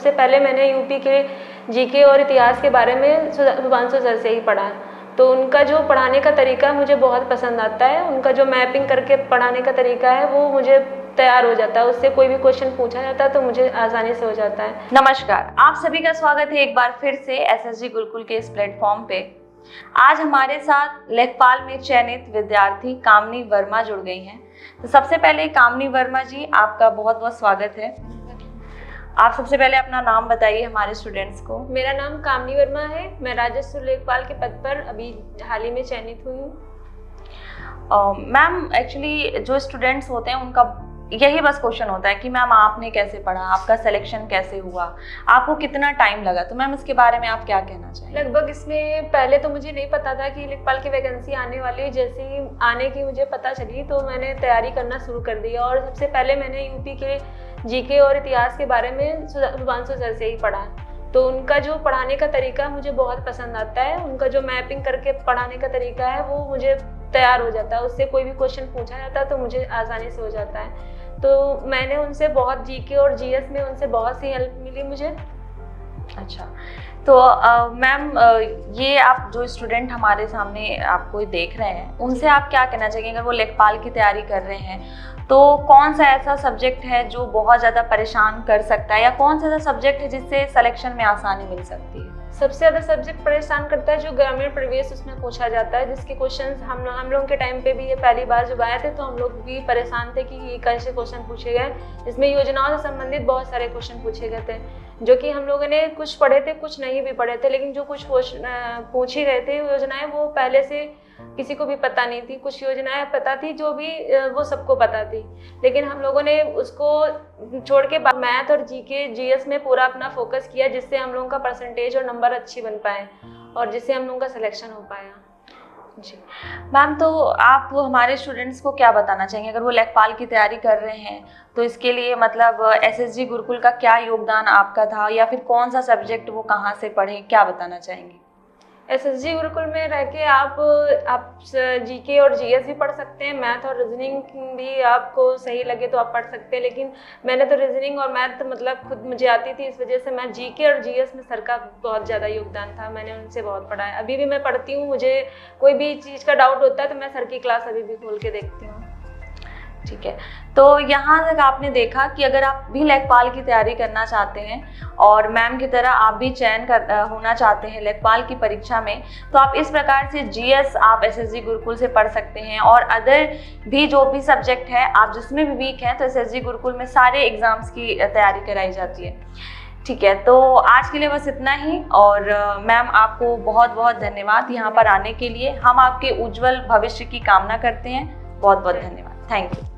सबसे पहले मैंने यूपी के जीके और इतिहास के बारे में शुभांशु सर से ही पढ़ा। तो उनका जो पढ़ाने का तरीका मुझे बहुत पसंद आता है। उनका जो मैपिंग करके पढ़ाने का तरीका है वो मुझे तैयार हो जाता है। उससे कोई भी क्वेश्चन पूछा जाता है तो मुझे आसानी से हो जाता है। नमस्कार, आप सभी का स्वागत है एक बार फिर से एसएसजी गुरुकुल के इस प्लेटफॉर्म पे। आज हमारे साथ लेखपाल में चयनित विद्यार्थी कामनी वर्मा जुड़ गई हैं। तो सबसे पहले कामनी वर्मा जी, आपका बहुत बहुत स्वागत है। आप सबसे पहले अपना नाम बताइए हमारे स्टूडेंट्स को। मेरा नाम कामनी वर्मा है। मैं राजस्व लेखपाल के पद पर अभी हाल ही में चयनित हुई हूँ। मैम, एक्चुअली जो स्टूडेंट्स होते हैं उनका यही बस क्वेश्चन होता है कि मैम आपने कैसे पढ़ा, आपका सिलेक्शन कैसे हुआ, आपको कितना टाइम लगा। तो मैम इसके बारे में आप क्या कहना चाहेंगे? लगभग इसमें पहले तो मुझे नहीं पता था कि लेखपाल की वैकेंसी आने वाली है। जैसे ही आने की मुझे पता चली तो मैंने तैयारी करना शुरू कर दिया। और सबसे पहले मैंने यूपी के जीके और इतिहास के बारे में शुभांशु सर से ही पढ़ा। तो उनका जो पढ़ाने का तरीका मुझे बहुत पसंद आता है। उनका जो मैपिंग करके पढ़ाने का तरीका है वो मुझे तैयार हो जाता है। उससे कोई भी क्वेश्चन पूछा जाता है तो मुझे आसानी से हो जाता है। तो मैंने उनसे बहुत जीके और जीएस में उनसे बहुत सी हेल्प मिली मुझे। अच्छा, तो मैम, ये आप जो स्टूडेंट हमारे सामने आपको देख रहे हैं उनसे आप क्या कहना चाहेंगे? अगर वो लेखपाल की तैयारी कर रहे हैं तो कौन सा ऐसा सब्जेक्ट है जो बहुत ज़्यादा परेशान कर सकता है, या कौन सा ऐसा सब्जेक्ट है जिससे सिलेक्शन में आसानी मिल सकती है? सबसे ज़्यादा सब्जेक्ट परेशान करता है जो ग्रामीण परिवेश उसमें पूछा जाता है, जिसके क्वेश्चंस हम लोगों के टाइम पे भी ये पहली बार जब आए थे तो हम लोग भी परेशान थे कि ये कैसे क्वेश्चन पूछे गए। इसमें योजनाओं से संबंधित बहुत सारे क्वेश्चन पूछे गए थे जो कि हम लोगों ने कुछ पढ़े थे, कुछ नहीं भी पढ़े थे। लेकिन जो कुछ पूछी गए थे योजनाएं वो पहले से किसी को भी पता नहीं थी। कुछ योजनाएं पता थी जो भी वो सबको पता थी, लेकिन हम लोगों ने उसको छोड़ के मैथ और जीके जीएस में पूरा अपना फोकस किया, जिससे हम लोगों का परसेंटेज और नंबर अच्छी बन पाए और जिससे हम लोगों का सिलेक्शन हो पाया। जी मैम, तो आप हमारे स्टूडेंट्स को क्या बताना चाहेंगे अगर वो लेखपाल की तैयारी कर रहे हैं? तो इसके लिए मतलब एसएसजी गुरुकुल का क्या योगदान आपका था, या फिर कौन सा सब्जेक्ट वो कहाँ से पढ़े, क्या बताना चाहेंगे? एसएसजी गुरुकुल में रह के आप जीके और जीएस भी पढ़ सकते हैं। मैथ और रीजनिंग भी आपको सही लगे तो आप पढ़ सकते हैं। लेकिन मैंने तो रीजनिंग और मैथ मतलब खुद मुझे आती थी, इस वजह से मैं जीके और जीएस में सर का बहुत ज़्यादा योगदान था। मैंने उनसे बहुत पढ़ा है। अभी भी मैं पढ़ती हूँ। मुझे कोई भी चीज़ का डाउट होता है तो मैं सर की क्लास अभी भी खोल के देखती हूँ। ठीक है, तो यहाँ तक आपने देखा कि अगर आप भी लेखपाल की तैयारी करना चाहते हैं और मैम की तरह आप भी होना चाहते हैं लेखपाल की परीक्षा में, तो आप इस प्रकार से जीएस आप एसएसजी गुरुकुल से पढ़ सकते हैं। और अदर भी जो भी सब्जेक्ट है आप जिसमें भी वीक हैं तो एसएसजी गुरुकुल में सारे एग्जाम्स की तैयारी कराई जाती है। ठीक है, तो आज के लिए बस इतना ही। और मैम, आपको बहुत बहुत धन्यवाद यहाँ पर आने के लिए। हम आपके उज्जवल भविष्य की कामना करते हैं। बहुत बहुत धन्यवाद। Thank you.